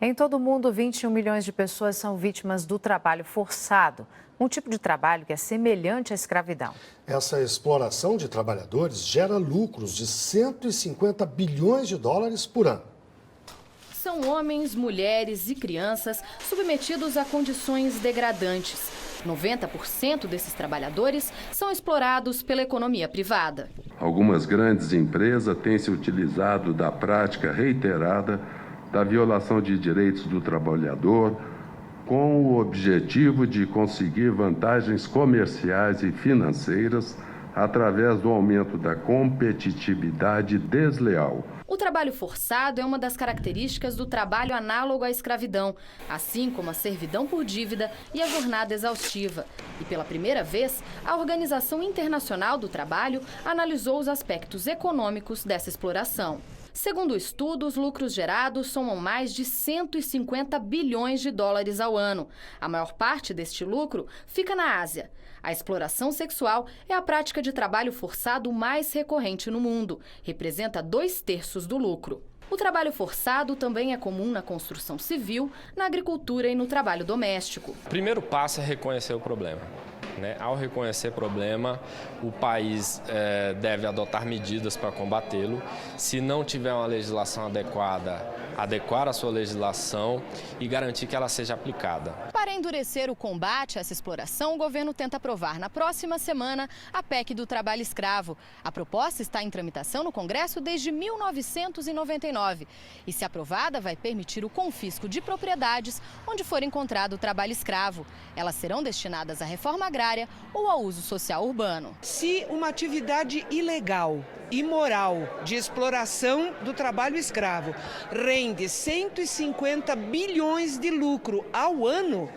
Em todo o mundo, 21 milhões de pessoas são vítimas do trabalho forçado, um tipo de trabalho que é semelhante à escravidão. Essa exploração de trabalhadores gera lucros de 150 bilhões de dólares por ano. São homens, mulheres e crianças submetidos a condições degradantes. 90% desses trabalhadores são explorados pela economia privada. Algumas grandes empresas têm se utilizado da prática reiterada da violação de direitos do trabalhador com o objetivo de conseguir vantagens comerciais e financeiras através do aumento da competitividade desleal. O trabalho forçado é uma das características do trabalho análogo à escravidão, assim como a servidão por dívida e a jornada exaustiva. E pela primeira vez, a Organização Internacional do Trabalho analisou os aspectos econômicos dessa exploração. Segundo o estudo, os lucros gerados somam mais de 150 bilhões de dólares ao ano. A maior parte deste lucro fica na Ásia. A exploração sexual é a prática de trabalho forçado mais recorrente no mundo. Representa 2/3 do lucro. O trabalho forçado também é comum na construção civil, na agricultura e no trabalho doméstico. O primeiro passo é reconhecer o problema. Ao reconhecer o problema, o país deve adotar medidas para combatê-lo. Se não tiver uma legislação adequada, adequar a sua legislação e garantir que ela seja aplicada. Para endurecer o combate a essa exploração, o governo tenta aprovar na próxima semana a PEC do trabalho escravo. A proposta está em tramitação no Congresso desde 1999 e, se aprovada, vai permitir o confisco de propriedades onde for encontrado o trabalho escravo. Elas serão destinadas à reforma agrária ou ao uso social urbano. Se uma atividade ilegal, imoral, de exploração do trabalho escravo rende 150 bilhões de lucro ao ano,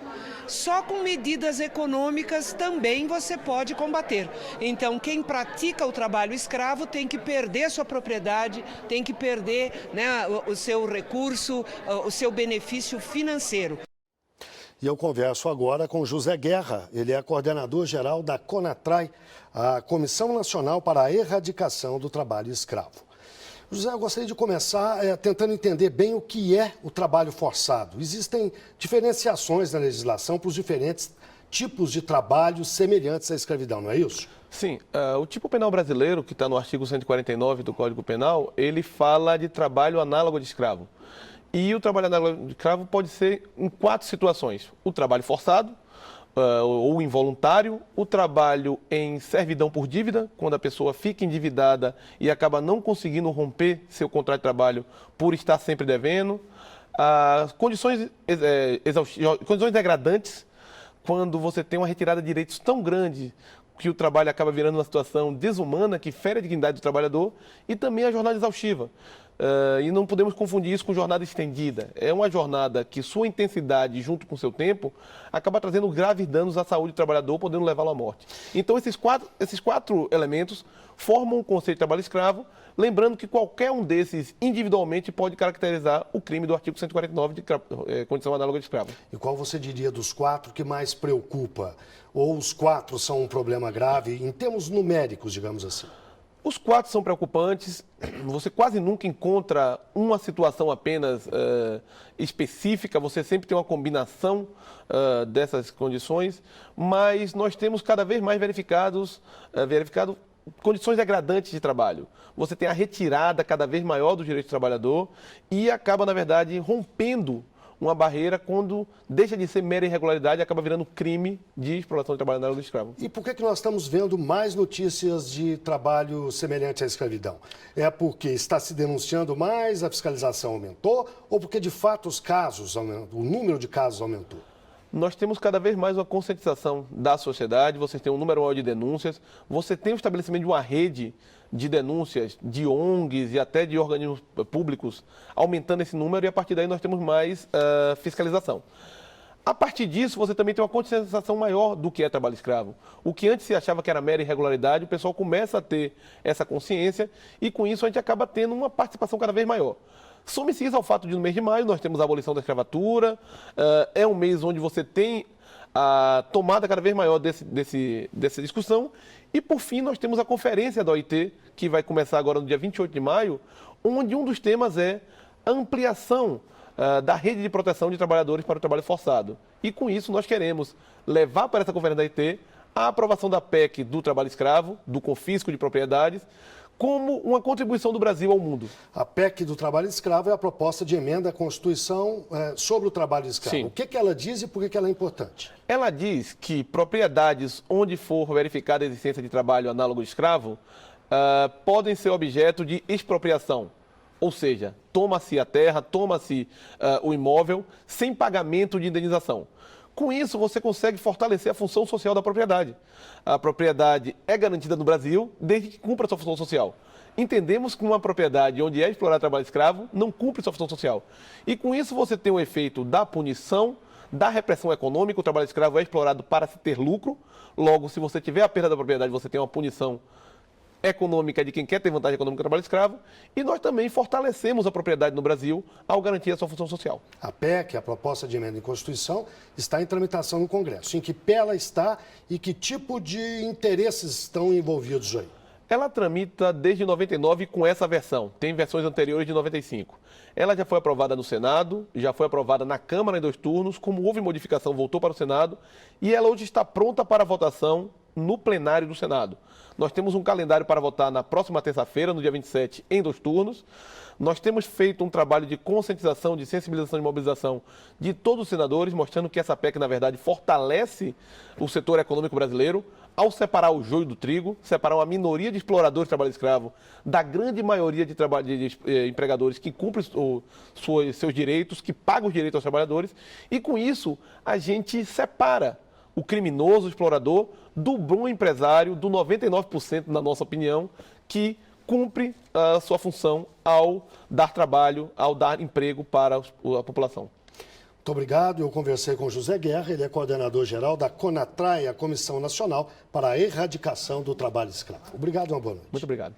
só com medidas econômicas também você pode combater. Então, quem pratica o trabalho escravo tem que perder sua propriedade, tem que perder, o seu recurso, o seu benefício financeiro. E eu converso agora com José Guerra, ele é coordenador-geral da CONATRAI, a Comissão Nacional para a Erradicação do Trabalho Escravo. José, eu gostaria de começar tentando entender bem o que é o trabalho forçado. Existem diferenciações na legislação para os diferentes tipos de trabalho semelhantes à escravidão, não é isso? Sim, o tipo penal brasileiro, que está no artigo 149 do Código Penal, ele fala de trabalho análogo de escravo. E o trabalho análogo de escravo pode ser em 4 situações: o trabalho forçado, ou involuntário, o trabalho em servidão por dívida, quando a pessoa fica endividada e acaba não conseguindo romper seu contrato de trabalho por estar sempre devendo, condições degradantes, quando você tem uma retirada de direitos tão grande que o trabalho acaba virando uma situação desumana que fere a dignidade do trabalhador, e também a jornada exaustiva. E não podemos confundir isso com jornada estendida. É uma jornada que sua intensidade, junto com seu tempo, acaba trazendo graves danos à saúde do trabalhador, podendo levá-lo à morte. Então, esses quatro elementos formam o conceito de trabalho escravo, lembrando que qualquer um desses individualmente pode caracterizar o crime do artigo 149 de condição análoga de escravo. E qual você diria dos 4 que mais preocupa? Ou os 4 são um problema grave em termos numéricos, digamos assim? Os 4 são preocupantes, você quase nunca encontra uma situação apenas específica, você sempre tem uma combinação dessas condições, mas nós temos cada vez mais verificado condições degradantes de trabalho. Você tem a retirada cada vez maior do direito do trabalhador e acaba, na verdade, rompendo uma barreira quando deixa de ser mera irregularidade e acaba virando crime de exploração de trabalho análogo de escravo. E por que nós estamos vendo mais notícias de trabalho semelhante à escravidão? É porque está se denunciando mais, a fiscalização aumentou, ou porque de fato o número de casos aumentou? Nós temos cada vez mais uma conscientização da sociedade, você tem um número maior de denúncias, você tem o estabelecimento de uma rede de denúncias de ONGs e até de organismos públicos, aumentando esse número, e a partir daí nós temos mais fiscalização. A partir disso, você também tem uma conscientização maior do que é trabalho escravo. O que antes se achava que era mera irregularidade, o pessoal começa a ter essa consciência e com isso a gente acaba tendo uma participação cada vez maior. Some-se isso ao fato de no mês de maio nós temos a abolição da escravatura, é um mês onde você tem a tomada cada vez maior dessa discussão. E, por fim, nós temos a conferência da OIT, que vai começar agora no dia 28 de maio, onde um dos temas é a ampliação da rede de proteção de trabalhadores para o trabalho forçado. E com isso nós queremos levar para essa conferência da OIT a aprovação da PEC do trabalho escravo, do confisco de propriedades, como uma contribuição do Brasil ao mundo. A PEC do trabalho escravo é a proposta de emenda à Constituição sobre o trabalho escravo. Sim. O que ela diz e por que ela é importante? Ela diz que propriedades onde for verificada a existência de trabalho análogo escravo podem ser objeto de expropriação. Ou seja, toma-se a terra, toma-se o imóvel sem pagamento de indenização. Com isso, você consegue fortalecer a função social da propriedade. A propriedade é garantida no Brasil desde que cumpra a sua função social. Entendemos que uma propriedade onde é explorado trabalho escravo não cumpre sua função social. E com isso você tem o efeito da punição, da repressão econômica. O trabalho escravo é explorado para se ter lucro. Logo, se você tiver a perda da propriedade, você tem uma punição econômica de quem quer ter vantagem econômica do trabalho escravo, e nós também fortalecemos a propriedade no Brasil ao garantir a sua função social. A PEC, a proposta de emenda em Constituição, está em tramitação no Congresso. Em que pé ela está e que tipo de interesses estão envolvidos aí? Ela tramita desde 99 com essa versão, tem versões anteriores de 95. Ela já foi aprovada no Senado, já foi aprovada na Câmara em 2 turnos, como houve modificação, voltou para o Senado, e ela hoje está pronta para votação no plenário do Senado. Nós temos um calendário para votar na próxima terça-feira, no dia 27, em 2 turnos. Nós temos feito um trabalho de conscientização, de sensibilização e mobilização de todos os senadores, mostrando que essa PEC, na verdade, fortalece o setor econômico brasileiro ao separar o joio do trigo, separar uma minoria de exploradores de trabalho escravo da grande maioria de empregadores que cumprem seus direitos, que pagam os direitos aos trabalhadores. E, com isso, a gente separa o criminoso, o explorador, do bom empresário, do 99%, na nossa opinião, que cumpre a sua função ao dar trabalho, ao dar emprego para a população. Muito obrigado. Eu conversei com José Guerra, ele é coordenador-geral da CONATRAI, a Comissão Nacional para a Erradicação do Trabalho Escravo. Obrigado e uma boa noite. Muito obrigado.